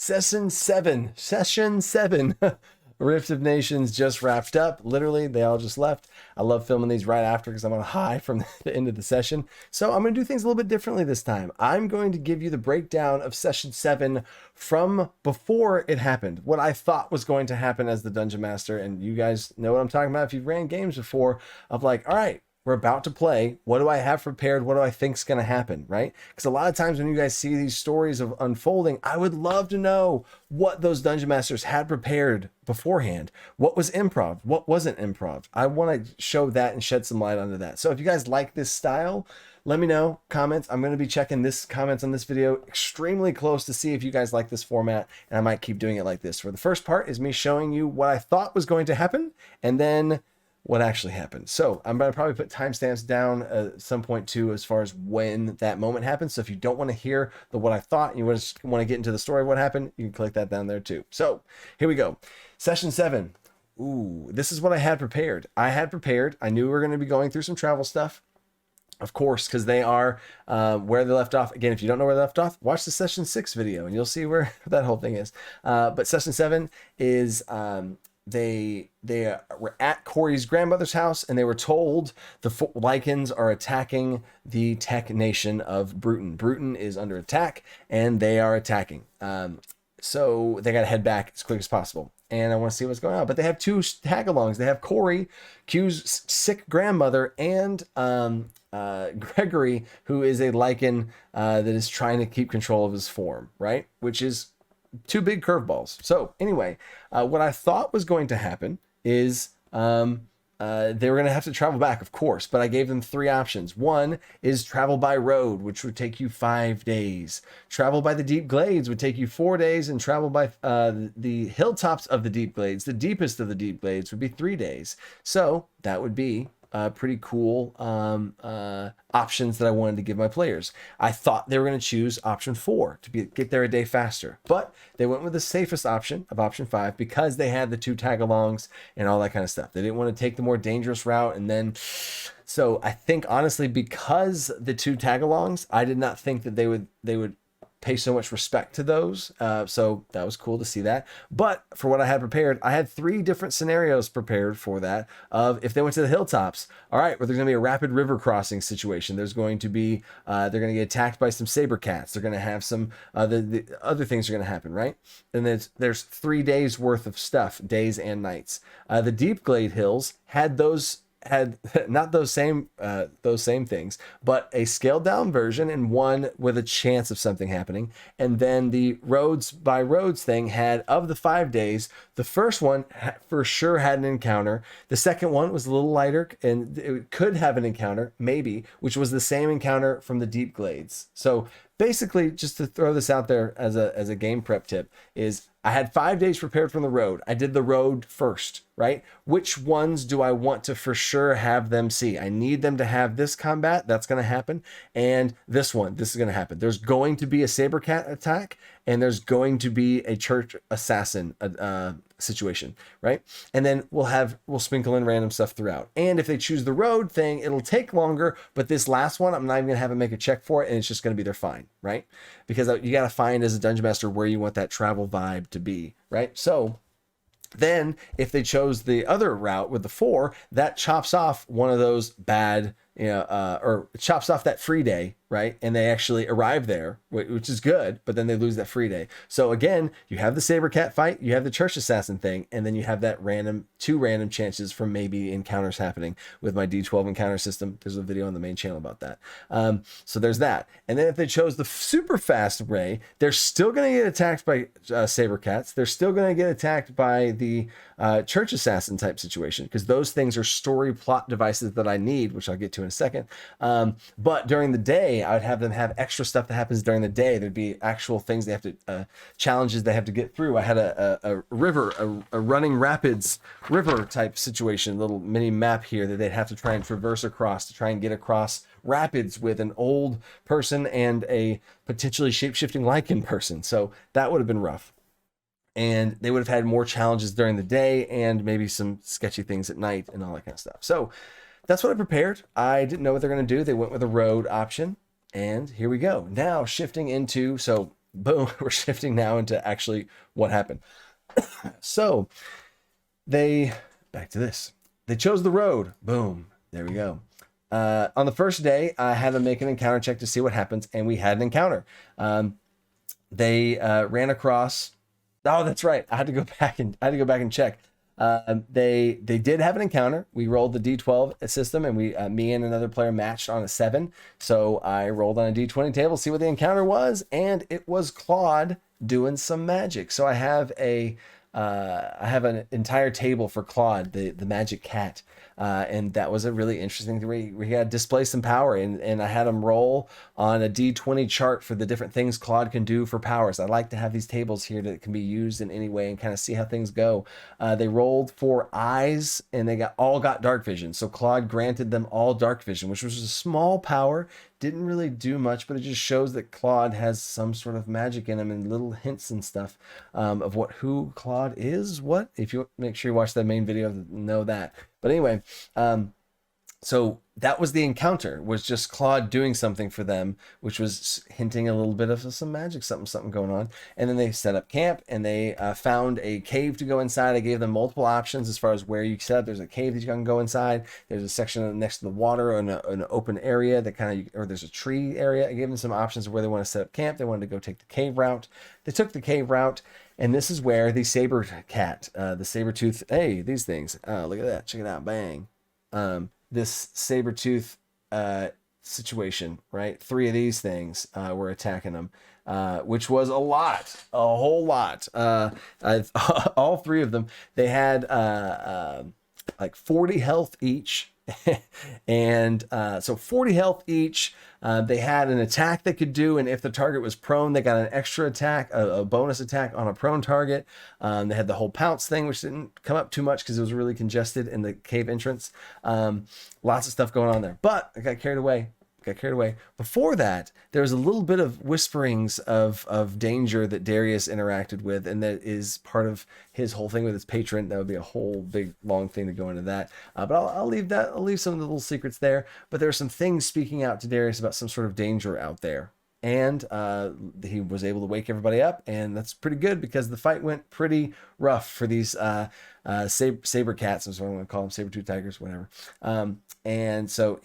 Session 7 Rift of Nations just wrapped up. Literally, they all just left. I love filming these right after because I'm on a high from the end of the session. So I'm going to do things a little bit differently this time. I'm going to give you the breakdown of Session 7 from before it happened, what I thought was going to happen as the Dungeon Master. And you guys know what I'm talking about if you've ran games before, of like, all right, we're about to play. What do I have prepared? What do I think is going to happen, right? Because a lot of times when you guys see these stories of unfolding, I would love to know what those Dungeon Masters had prepared beforehand. What was improv? What wasn't improv? I want to show that and shed some light onto that. So if you guys like this style, let me know. Comments. I'm going to be checking comments on this video extremely close to see if you guys like this format, and I might keep doing it like this. For the first part is me showing you what I thought was going to happen, and then what actually happened. So I'm going to probably put timestamps down at some point too, as far as when that moment happened. So if you don't want to hear what I thought, and you just want to get into the story of what happened, you can click that down there too. So here we go. Session 7. Ooh, this is what I had prepared. I knew we were going to be going through some travel stuff, of course, because they are where they left off. Again, if you don't know where they left off, watch the Session 6 video and you'll see where that whole thing is. But Session 7 is they were at Corey's grandmother's house, and they were told the Lycans are attacking the tech nation of Bruton. Bruton is under attack, and they are attacking. So they got to head back as quick as possible. And I want to see what's going on. But they have two tag-alongs. They have Corey, Q's sick grandmother, and Gregory, who is a Lycan that is trying to keep control of his form, right? Which is two big curveballs. So anyway, what I thought was going to happen is they were going to have to travel back, of course, but I gave them 3 options. One is travel by road, which would take you 5 days. Travel by the deep glades would take you 4 days, and travel by the hilltops of the deep glades, the deepest of the deep glades, would be 3 days. So that would be pretty cool options that I wanted to give my players. I thought they were going to choose option 4 to get there a day faster, but they went with the safest option of option 5 because they had the 2 tag-alongs and all that kind of stuff. They didn't want to take the more dangerous route, and then so I think honestly, because the 2 tag-alongs, I did not think that they would pay so much respect to those. So that was cool to see that. But for what I had prepared, I had 3 different scenarios prepared for that. Of if they went to the hilltops, all right, well, there's going to be a rapid river crossing situation. There's going to be, they're going to get attacked by some saber cats. They're going to have some, the other things are going to happen, right? And there's 3 days worth of stuff, days and nights. The Deep Glade Hills had not those same things, but a scaled down version and one with a chance of something happening. And then the roads by roads thing had, of the 5 days, the first one for sure had an encounter. The second one was a little lighter and it could have an encounter, maybe, which was the same encounter from the deep glades. So basically, just to throw this out there as a game prep tip, is I had 5 days prepared from the road. I did the road first, right? Which ones do I want to for sure have them see? I need them to have this combat. That's going to happen. And this is going to happen. There's going to be a saber cat attack, and there's going to be a church assassin situation, right? And then we'll sprinkle in random stuff throughout. And if they choose the road thing, it'll take longer, but this last one, I'm not even gonna have them make a check for it, and it's just gonna be their fine, right? Because you gotta find as a dungeon master where you want that travel vibe to be, right? So then if they chose the other route with the 4, that chops off one of those bad, or chops off that free day, right? And they actually arrive there, which is good, but then they lose that free day. So again, you have the saber cat fight, you have the church assassin thing, and then you have that 2 random chances for maybe encounters happening with my D12 encounter system. There's a video on the main channel about that. So there's that. And then if they chose the super fast ray, they're still going to get attacked by saber cats. They're still going to get attacked by the church assassin type situation, because those things are story plot devices that I need, which I'll get to in a second. But during the day, I would have them have extra stuff that happens during the day. There'd be actual things they have to, challenges they have to get through. I had a river, a running rapids river type situation, little mini map here that they'd have to try and traverse across to try and get across rapids with an old person and a potentially shape-shifting Lycan person. So that would have been rough. And they would have had more challenges during the day and maybe some sketchy things at night and all that kind of stuff. So that's what I prepared. I didn't know what they're going to do. They went with a road option, and here we go. Now shifting into, so boom, we're shifting now into actually what happened. So back to this. They chose the road. Boom. There we go. On the first day, I had them make an encounter check to see what happens, and we had an encounter. They ran across. Oh, that's right. I had to go back and check. They did have an encounter. We rolled the D12 system, and me and another player matched on a 7. So I rolled on a D20 table, see what the encounter was, and it was Claude doing some magic. So I have an entire table for Claude, the magic cat. And that was a really interesting thing. We had display some power, and I had him roll on a D20 chart for the different things Claude can do for powers. I like to have these tables here that can be used in any way and kind of see how things go. They rolled for eyes, and they all got dark vision. So Claude granted them all dark vision, which was a small power. Didn't really do much, but it just shows that Claude has some sort of magic in him and little hints and stuff of who Claude is. What if you make sure you watch that main video to know that. But anyway, so that was the encounter, was just Claude doing something for them, which was hinting a little bit of some magic, something going on. And then they set up camp, and they found a cave to go inside. I gave them multiple options as far as where you set up. There's a cave that you can go inside. There's a section next to the water, or an open area that or there's a tree area. I gave them some options of where they want to set up camp. They wanted to go take the cave route. They took the cave route. And this is where the saber cat, the sabertooth, hey, these things, look at that, check it out, bang. This sabertooth situation, right? 3 of these things were attacking them, which was a whole lot. All 3 of them, they had like 40 health each. And so 40 health each. They had an attack they could do, and if the target was prone, they got an extra attack, a bonus attack on a prone target. They had the whole pounce thing, which didn't come up too much because it was really congested in the cave entrance. Lots of stuff going on there, but I got carried away. Before that, there was a little bit of whisperings of danger that Darius interacted with, and that is part of his whole thing with his patron. That would be a whole big long thing to go into that. But I'll leave that. I'll leave some of the little secrets there. But there are some things speaking out to Darius about some sort of danger out there. And he was able to wake everybody up, and that's pretty good because the fight went pretty rough for these saber cats. That's what I'm going to call them, saber-tooth tigers, whatever. And so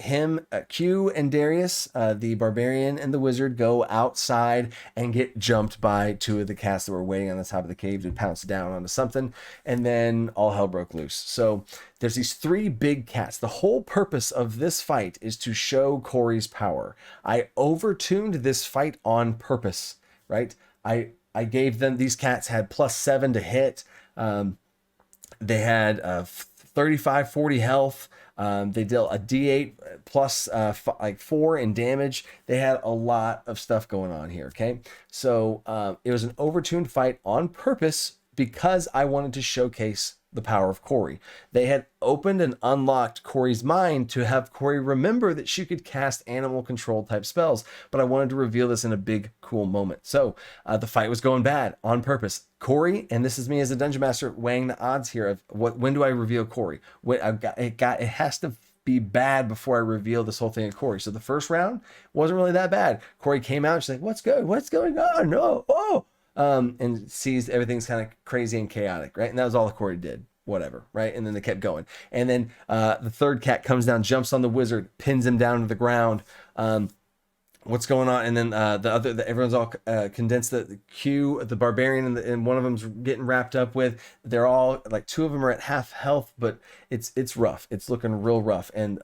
Q and Darius, the barbarian and the wizard, go outside and get jumped by 2 of the cats that were waiting on the top of the cave to pounce down onto something, and then all hell broke loose. So there's these 3 big cats. The whole purpose of this fight is to show Corey's power. I overtuned this fight on purpose, right? I gave them, these cats had +7 to hit. They had 35, 40 health. They dealt a D8 plus like 4 in damage. They had a lot of stuff going on here. Okay. So it was an overtuned fight on purpose because I wanted to showcase the power of Corey. They had opened and unlocked Corey's mind to have Corey remember that she could cast animal control type spells, but I wanted to reveal this in a big, cool moment. So the fight was going bad on purpose. Corey, and this is me as a dungeon master weighing the odds here of when do I reveal Corey? It has to be bad before I reveal this whole thing of Corey. So the first round wasn't really that bad. Corey came out and she's like, "What's good? What's going on? No, oh." And sees everything's kind of crazy and chaotic, right? And that was all Corey did, whatever, right? And then they kept going. And then the third cat comes down, jumps on the wizard, pins him down to the ground. What's going on? And then everyone's all condensed. The Q, the barbarian, and one of them's getting wrapped up with. They're all like 2 of them are at half health, but it's rough. It's looking real rough. And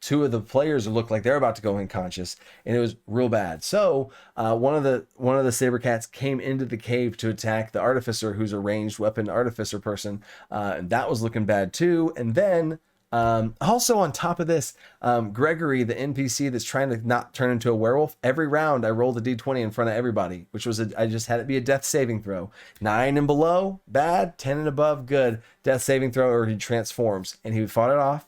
2 of the players look like they're about to go unconscious, and it was real bad. So one of the saber cats came into the cave to attack the artificer, who's a ranged weapon artificer person, and that was looking bad too. And then also on top of this, Gregory, the NPC that's trying to not turn into a werewolf, every round I rolled a D20 in front of everybody, which was I just had it be a death saving throw. 9 and below, bad. 10 and above, good. Death saving throw, or he transforms, and he fought it off.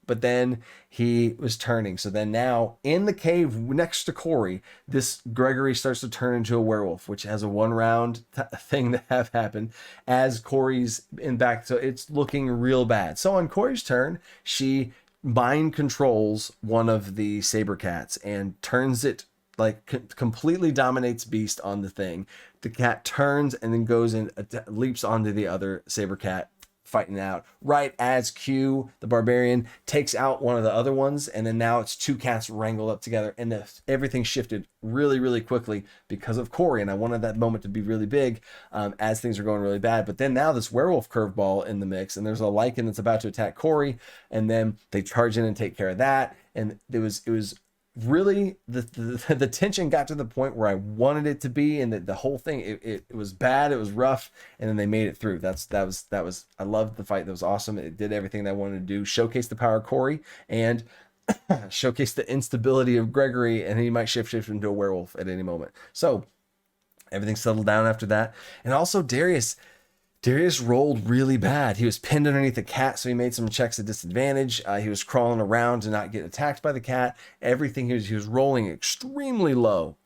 But then he was turning. So then now in the cave next to Corey, this Gregory starts to turn into a werewolf, which has a 1 round thing that have happened as Corey's in back. So it's looking real bad. So on Corey's turn, she mind controls one of the saber cats and turns it like completely dominates beast on the thing. The cat turns and then goes and leaps onto the other saber cat, fighting out right as Q, the barbarian, takes out one of the other ones, and then now it's two cats wrangled up together, and everything shifted really, really quickly because of Corey. And I wanted that moment to be really big as things are going really bad. But then now this werewolf curveball in the mix, and there's a lichen that's about to attack Corey, and then they charge in and take care of that. And it was really the tension got to the point where I wanted it to be, and the whole thing it was bad, it was rough, and then they made it through. That was I loved the fight. That was awesome. It did everything that I wanted to do, showcase the power of Corey and showcase the instability of Gregory, and he might shift into a werewolf at any moment. So everything settled down after that. And also Darius rolled really bad. He was pinned underneath the cat, so he made some checks at disadvantage. He was crawling around to not get attacked by the cat. Everything he was rolling extremely low,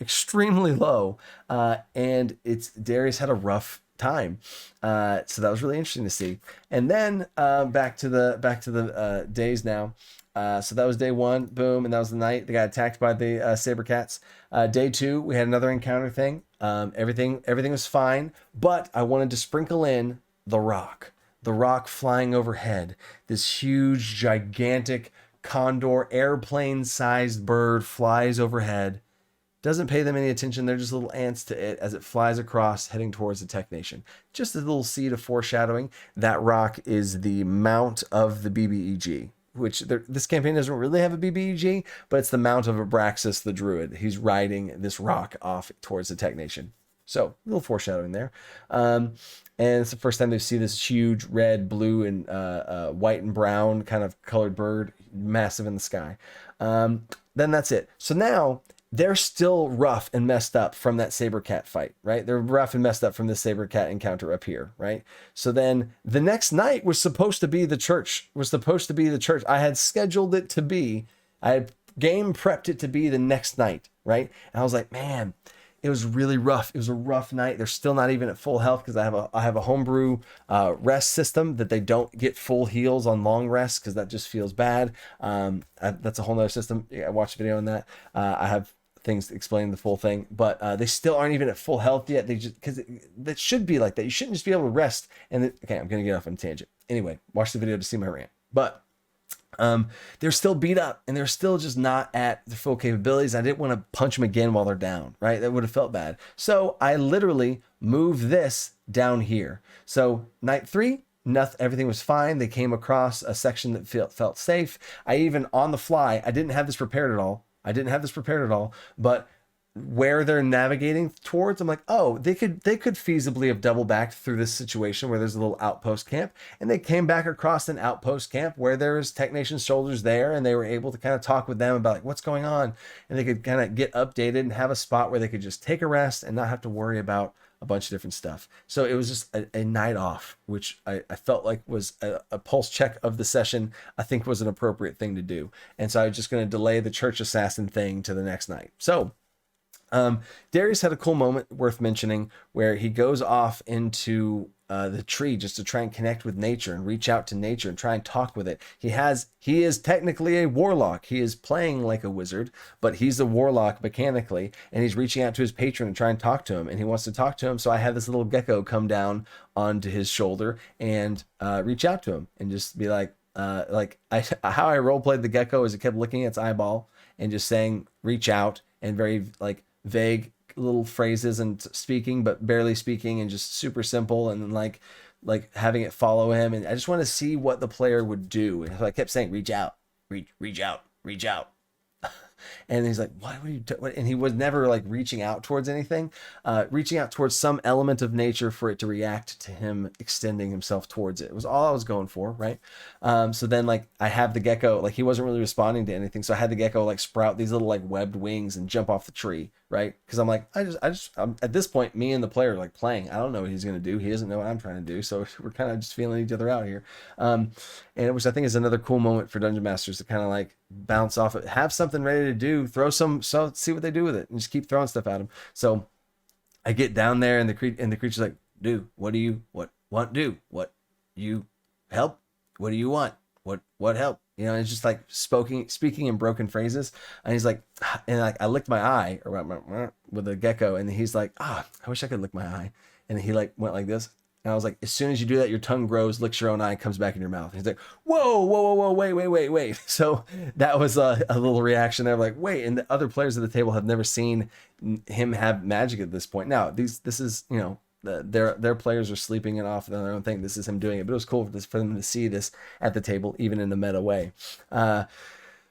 and Darius had a rough time. So that was really interesting to see. And then back to the days now. So that was day one, boom, and that was the night they got attacked by the saber cats. Day two, we had another encounter thing. Everything was fine, but I wanted to sprinkle in the rock flying overhead. This huge, gigantic condor, airplane-sized bird flies overhead. Doesn't pay them any attention. They're just little ants to it as it flies across, heading towards the Tech Nation. Just a little seed of foreshadowing. That rock is the mount of the BBEG, which this campaign doesn't really have a BBEG, but it's the mount of Abraxas the Druid. He's riding this rock off towards the Tech Nation. So a little foreshadowing there. And it's the first time they see this huge red, blue, and white and brown kind of colored bird, massive in the sky. Then that's it. So now they're still rough and messed up from that saber cat fight, right? They're rough and messed up from the saber cat encounter up here, right? So then the next night was supposed to be the church. I had scheduled it to be, I had game prepped it to be the next night, right? And I was like, man, it was really rough. It was a rough night. They're still not even at full health because I have a homebrew rest system that they don't get full heals on long rests because that just feels bad. That's a whole nother system. I watched a video on that. I have things explaining the full thing, but they still aren't even at full health yet. They just, because that should be like that. You shouldn't just be able to rest. And okay, I'm gonna get off on a tangent. Anyway, watch the video to see my rant. But they're still beat up and they're still just not at their full capabilities. I didn't want to punch them again while they're down, right? That would have felt bad. So I literally moved this down here. So night 3, everything was fine. They came across a section that felt safe. I even on the fly, I didn't have this prepared at all, but where they're navigating towards, I'm like, oh, they could feasibly have double backed through this situation where there's a little outpost camp, and they came back across an outpost camp where there was Tech Nation soldiers there, and they were able to kind of talk with them about like what's going on, and they could kind of get updated and have a spot where they could just take a rest and not have to worry about a bunch of different stuff. So it was just a night off, which I felt like was a pulse check of the session. I think was an appropriate thing to do. And so I was just going to delay the church assassin thing to the next night. So Darius had a cool moment worth mentioning where he goes off into the tree just to try and connect with nature and reach out to nature and try and talk with it. He is technically a warlock. He is playing like a wizard, but he's a warlock mechanically, and he's reaching out to his patron and try and talk to him, and he wants to talk to him. So I have this little gecko come down onto his shoulder and reach out to him and just be like how I role played the gecko is it kept licking its eyeball and just saying reach out, and very like vague little phrases and speaking, but barely speaking, and just super simple, and like having it follow him. And I just want to see what the player would do. And so I kept saying, reach out, reach out. And he's like, what would you do? And he was never like reaching out towards anything, reaching out towards some element of nature for it to react to him extending himself towards it. It was all I was going for, right? So then like I have the gecko, like he wasn't really responding to anything. So I had the gecko like sprout these little like webbed wings and jump off the tree, right? Because I'm like, I'm at this point, me and the player are like playing. I don't know what he's gonna do. He doesn't know what I'm trying to do. So we're kind of just feeling each other out here. And which I think is another cool moment for dungeon masters to kind of like bounce off it, have something ready to do, see what they do with it, and just keep throwing stuff at them. So I get down there, and the creature's like, "Do what do you want? Do what you help? What do you want? what help? You know, it's just like speaking in broken phrases. And he's like, and like I licked my eye or with a gecko, and he's like, I wish I could lick my eye. And he like went like this. And I was like, as soon as you do that, your tongue grows, licks your own eye, comes back in your mouth. And he's like, whoa, wait. So that was a little reaction there, like, wait. And the other players at the table have never seen him have magic at this point. Now, this is, you know, their players are sleeping and off on their own thing. This is him doing it, but it was cool for them to see this at the table, even in the meta way.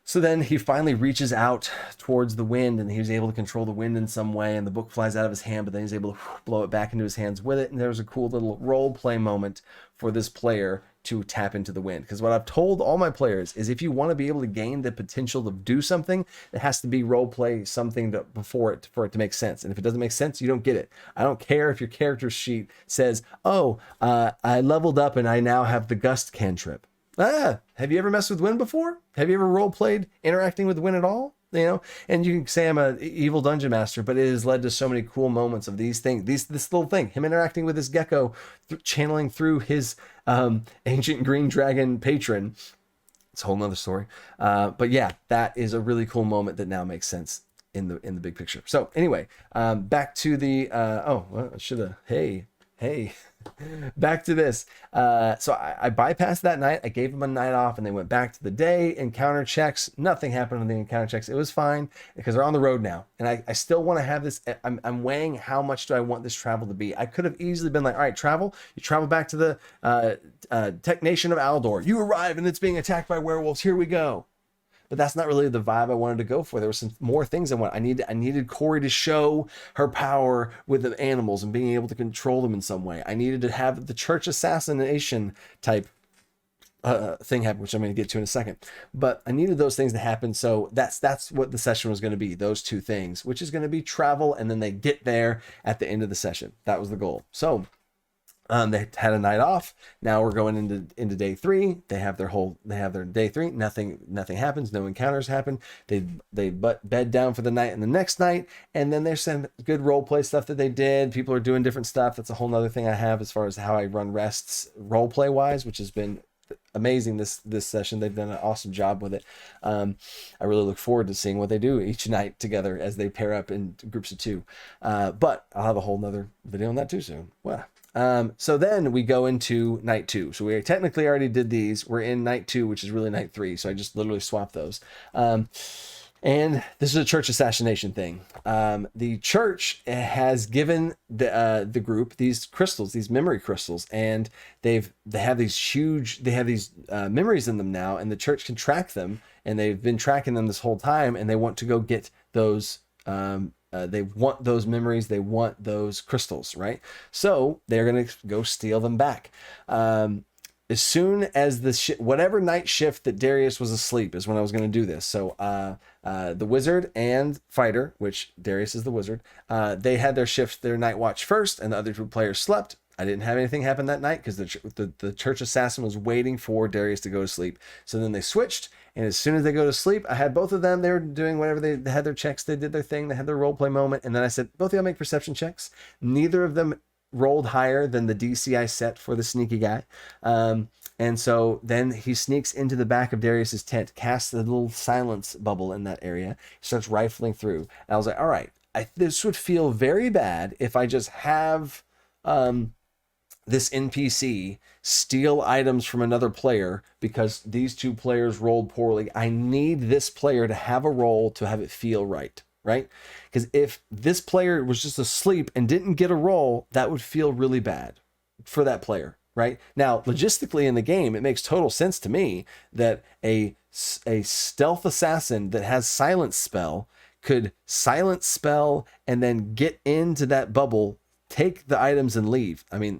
So then he finally reaches out towards the wind, and he was able to control the wind in some way, and the book flies out of his hand, but then he's able to blow it back into his hands with it. And there was a cool little role play moment for this player to tap into the wind. Because what I've told all my players is if you want to be able to gain the potential to do something, it has to be role play something for it to make sense. And if it doesn't make sense, you don't get it. I don't care if your character sheet says, I leveled up and I now have the gust cantrip. Have you ever messed with wind before? Have you ever role played interacting with wind at all? You know, and you can say I'm an evil dungeon master, but it has led to so many cool moments of these things. This little thing, him interacting with this gecko, channeling through his ancient green dragon patron. It's a whole nother story. But yeah, that is a really cool moment that now makes sense in the big picture. So anyway, back to the back to this. So I bypassed that night. I gave them a night off, and they went back to the day. Encounter checks. Nothing happened on the encounter checks. It was fine because they're on the road now. And I still want to have this. I'm weighing how much do I want this travel to be. I could have easily been like, all right, travel. You travel back to the Tech Nation of Aldor. You arrive, and it's being attacked by werewolves. Here we go. But that's not really the vibe I wanted to go for. There were some more things I want. I needed Corey to show her power with the animals and being able to control them in some way. I needed to have the church assassination type thing happen, which I'm going to get to in a second. But I needed those things to happen. So that's what the session was going to be. Those two things, which is going to be travel, and then they get there at the end of the session. That was the goal. So they had a night off. Now we're going into day 3. They have their day 3. Nothing happens. No encounters happen. They bed down for the night and the next night. And then there's some good role play stuff that they did. People are doing different stuff. That's a whole nother thing I have as far as how I run rests role play wise, which has been amazing this session. They've done an awesome job with it. I really look forward to seeing what they do each night together as they pair up in groups of 2. But I'll have a whole nother video on that too soon. Wow. So then we go into night 2. So we technically already did these. We're in night 2, which is really night 3. So I just literally swapped those. And this is a church assassination thing. The church has given the group these crystals, these memory crystals, and they have these memories in them now, and the church can track them, and they've been tracking them this whole time, and they want to go get those. They want those memories. They want those crystals, right? So they're going to go steal them back. As soon as whatever night shift that Darius was asleep is when I was going to do this. So the wizard and fighter, which Darius is the wizard, they had their night watch first, and the other 2 players slept. I didn't have anything happen that night because the church assassin was waiting for Darius to go to sleep. So then they switched, and as soon as they go to sleep, I had both of them. They were doing whatever they had their checks. They did their thing. They had their role play moment, and then I said, both of y'all make perception checks. Neither of them rolled higher than the DC I set for the sneaky guy. And so then he sneaks into the back of Darius's tent, casts a little silence bubble in that area, starts rifling through. And I was like, all right, this would feel very bad if I just have this NPC steal items from another player because these 2 players rolled poorly. I need this player to have a roll to have it feel right? Because if this player was just asleep and didn't get a roll, that would feel really bad for that player, right? Now, logistically in the game, it makes total sense to me that a stealth assassin that has silence spell could silence spell and then get into that bubble, take the items and leave. I mean,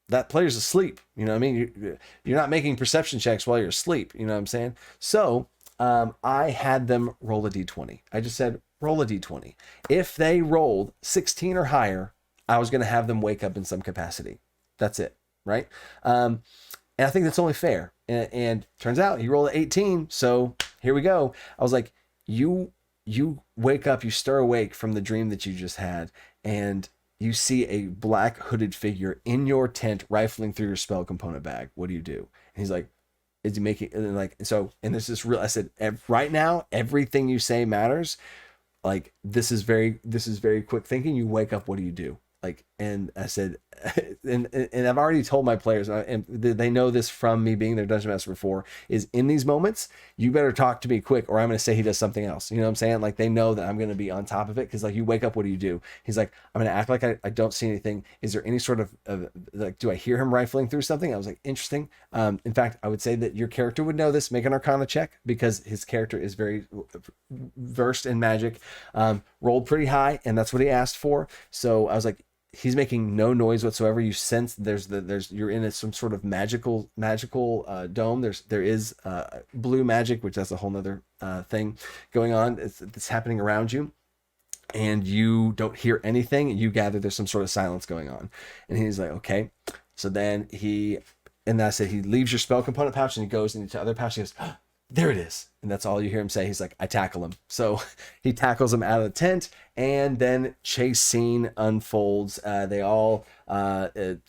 that player's asleep. You know what I mean? You're not making perception checks while you're asleep. You know what I'm saying? So I had them roll a d20. I just said, roll a d20. If they rolled 16 or higher, I was going to have them wake up in some capacity. That's it, right? And I think that's only fair. And turns out he rolled an 18, so here we go. I was like, you wake up, you stir awake from the dream that you just had, and you see a black hooded figure in your tent rifling through your spell component bag. What do you do? And he's like, Is he making, and like, so, and there's this real, I said, right now, everything you say matters. Like, this is very quick thinking. You wake up, what do you do? Like, and I said, and I've already told my players, and they know this from me being their dungeon master before, is in these moments, you better talk to me quick, or I'm going to say he does something else. You know what I'm saying? Like, they know that I'm going to be on top of it. Cause like, you wake up, what do you do? He's like, I'm going to act like I don't see anything. Is there any sort of like, do I hear him rifling through something? I was like, interesting. In fact, I would say that your character would know this. Make an Arcana check, because his character is very versed in magic, rolled pretty high, and that's what he asked for. So I was like, he's making no noise whatsoever. You sense you're in some sort of magical dome. There is blue magic, which that's a whole nother thing going on. It's happening around you, and you don't hear anything. You gather there's some sort of silence going on, and he's like, okay. So then and that's it. He leaves your spell component pouch and he goes into the other pouch. He goes, oh, there it is. And that's all you hear him say. He's like, I tackle him. So he tackles him out of the tent, and then chase scene unfolds. They all, at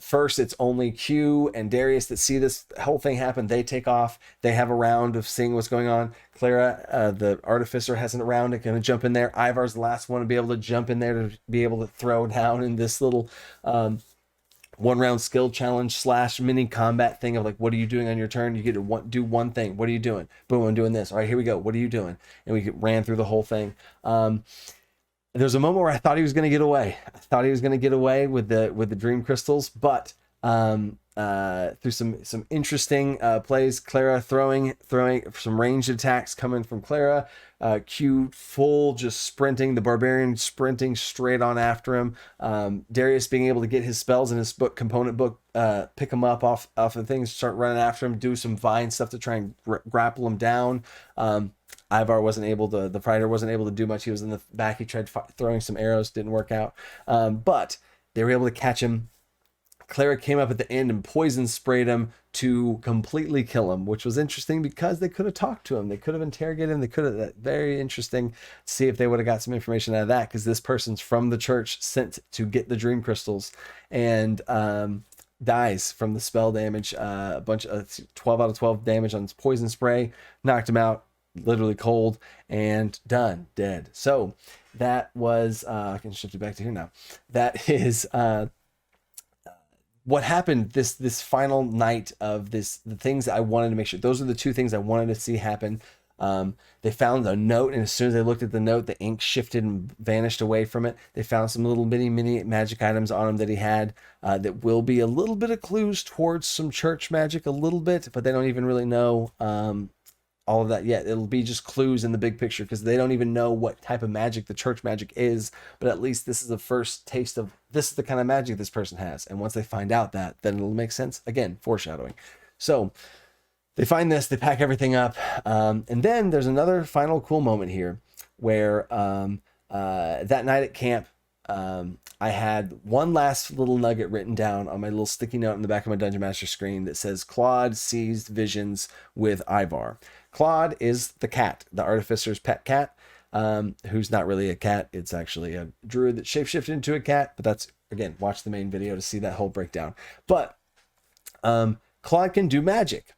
first it's only Q and Darius that see this whole thing happen. They take off. They have a round of seeing what's going on. Clara, the artificer, has a round and going to jump in there. Ivar's the last one to be able to jump in there to be able to throw down in this little, 1 round skill challenge / mini combat thing of like, what are you doing on your turn? You get to do one thing. What are you doing? Boom, I'm doing this. All right, here we go. What are you doing? And we ran through the whole thing. There's a moment where I thought he was going to get away. I thought he was going to get away with the dream crystals, but through some interesting plays, Clara throwing some ranged attacks coming from Clara, Q full just sprinting, the barbarian sprinting straight on after him, Darius being able to get his spells in his component book, pick him up off of things, start running after him, do some vine stuff to try and grapple him down. Ivar wasn't able to, the fighter wasn't able to do much. He was in the back. He tried throwing some arrows, didn't work out. But they were able to catch him. Clara came up at the end and poison sprayed him to completely kill him, which was interesting because they could have talked to him. They could have interrogated him. They could have, very interesting to see if they would have got some information out of that, because this person's from the church sent to get the dream crystals, and dies from the spell damage. A bunch of 12 out of 12 damage on his poison spray, knocked him out, literally cold, and done, dead. So that was, I can shift it back to here now. That is, what happened this final night of this, the things that I wanted to make sure, those are the 2 things I wanted to see happen. They found a note, and as soon as they looked at the note, the ink shifted and vanished away from it. They found some little mini magic items on him that he had, that will be a little bit of clues towards some church magic, a little bit, but they don't even really know all of that yet. It'll be just clues in the big picture, because they don't even know what type of magic the church magic is, but at least this is the first taste of, this is the kind of magic this person has. And once they find out that, then it'll make sense. Again, foreshadowing. So they find this, they pack everything up, and then there's another final cool moment here where that night at camp, I had one last little nugget written down on my little sticky note in the back of my Dungeon Master screen that says Claude sees visions with Ivar. Claude is the cat, the artificer's pet cat, who's not really a cat. It's actually a druid that shapeshifted into a cat, but that's, again, watch the main video to see that whole breakdown. But Claude can do magic,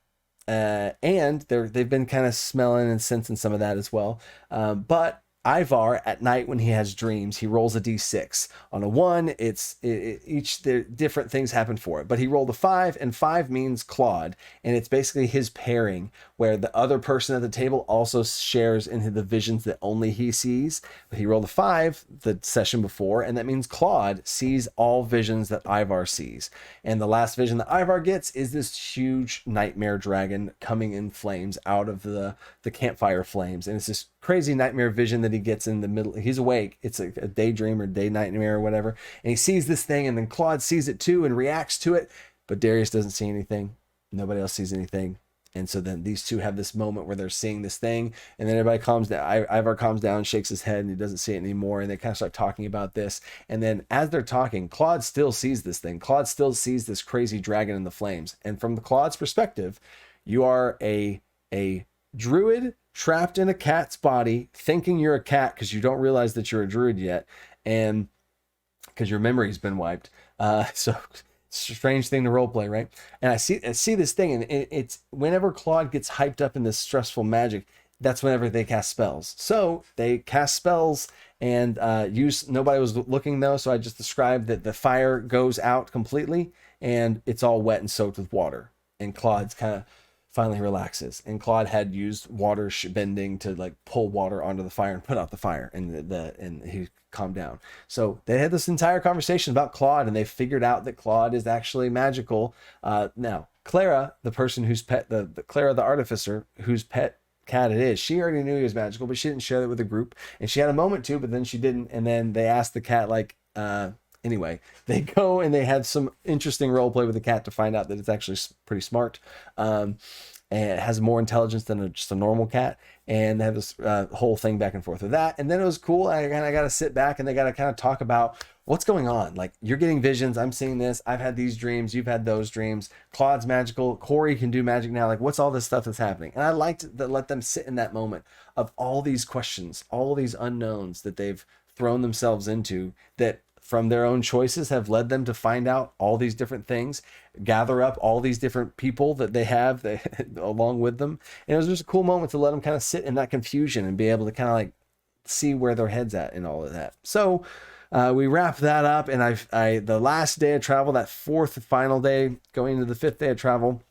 and they've been kind of smelling and sensing some of that as well. But Ivar, at night when he has dreams, he rolls a d6. On a 1, different things happen for it. But he rolled a 5, and 5 means Claude, and it's basically his pairing, where the other person at the table also shares in the visions that only he sees. But he rolled a 5 the session before, and that means Claude sees all visions that Ivar sees. And the last vision that Ivar gets is this huge nightmare dragon coming in flames out of the campfire flames, and it's this crazy nightmare vision that he gets in the middle. He's awake. It's a daydream or day nightmare or whatever. And he sees this thing, and then Claude sees it too and reacts to it. But Darius doesn't see anything. Nobody else sees anything. And so then these two have this moment where they're seeing this thing, and then everybody calms down. Ivar calms down, shakes his head, and he doesn't see it anymore. And they kind of start talking about this. And then as they're talking, Claude still sees this thing. Claude still sees this crazy dragon in the flames. And from the Claude's perspective, you are a druid trapped in a cat's body, thinking you're a cat because you don't realize that you're a druid yet, and because your memory's been wiped. So strange thing to role play, right? And I see this thing, and it's whenever Claude gets hyped up in this stressful magic, that's whenever they cast spells. So they cast spells and nobody was looking though, so I just described that the fire goes out completely and it's all wet and soaked with water, and Claude's kind of finally relaxes. And Claude had used water bending to like pull water onto the fire and put out the fire, and he calmed down. So they had this entire conversation about Claude, and they figured out that Claude is actually magical. Now Clara, the person whose pet, the Clara the artificer, whose pet cat it is, she already knew he was magical, but she didn't share that with the group, and she had a moment to, but then she didn't. And then they asked the cat, like, anyway, they go and they had some interesting role play with the cat to find out that it's actually pretty smart, and it has more intelligence than just a normal cat. And they have this whole thing back and forth with that. And then it was cool. I got to sit back and they got to kind of talk about what's going on. Like, you're getting visions, I'm seeing this, I've had these dreams, you've had those dreams, Claude's magical, Corey can do magic now, like what's all this stuff that's happening? And I liked to let them sit in that moment of all these questions, all these unknowns that they've thrown themselves into, that from their own choices have led them to find out all these different things, gather up all these different people that they have along with them. And it was just a cool moment to let them kind of sit in that confusion and be able to kind of like see where their head's at and all of that. So we wrapped that up, and I the last day of travel, that fourth final day, going into the fifth day of travel,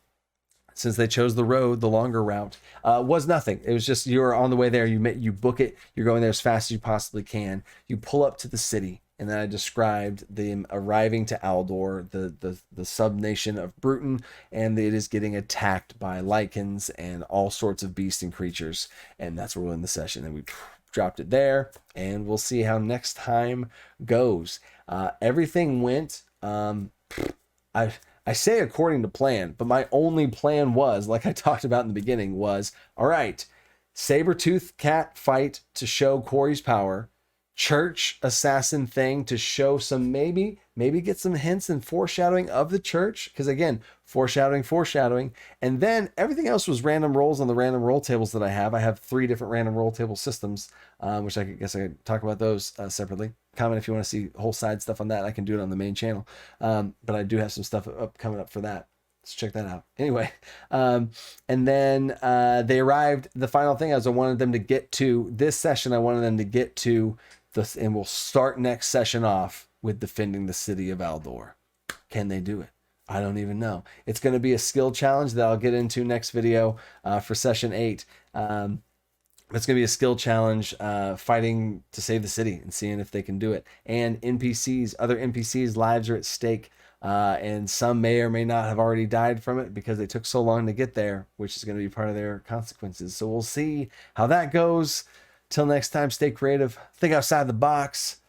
since they chose the road, the longer route, was nothing. It was just, you're on the way there, you book it, you're going there as fast as you possibly can. You pull up to the city, and then I described them arriving to Aldor, the sub-nation of Bruton, and it is getting attacked by lichens and all sorts of beasts and creatures. And that's where we'll end the session. And we dropped it there, and we'll see how next time goes. Everything went, I say according to plan, but my only plan was, like I talked about in the beginning, was, all right, saber-tooth cat fight to show Corey's power, church assassin thing to show some, maybe get some hints and foreshadowing of the church, because again, foreshadowing, and then everything else was random rolls on the random roll tables that I have. I have 3 different random roll table systems, which I guess I could talk about those separately. Comment if you want to see whole side stuff on that. I can do it on the main channel, but I do have some stuff coming up for that. Let's check that out. Anyway, and then they arrived. The final thing is, I wanted them to get to this session. I wanted them to get to this, and we'll start next session off with defending the city of Aldor. Can they do it? I don't even know. It's going to be a skill challenge that I'll get into next video for session 8. It's going to be a skill challenge, fighting to save the city and seeing if they can do it. And other NPCs' lives are at stake. And some may or may not have already died from it because they took so long to get there, which is going to be part of their consequences. So we'll see how that goes. Till next time, stay creative, think outside the box,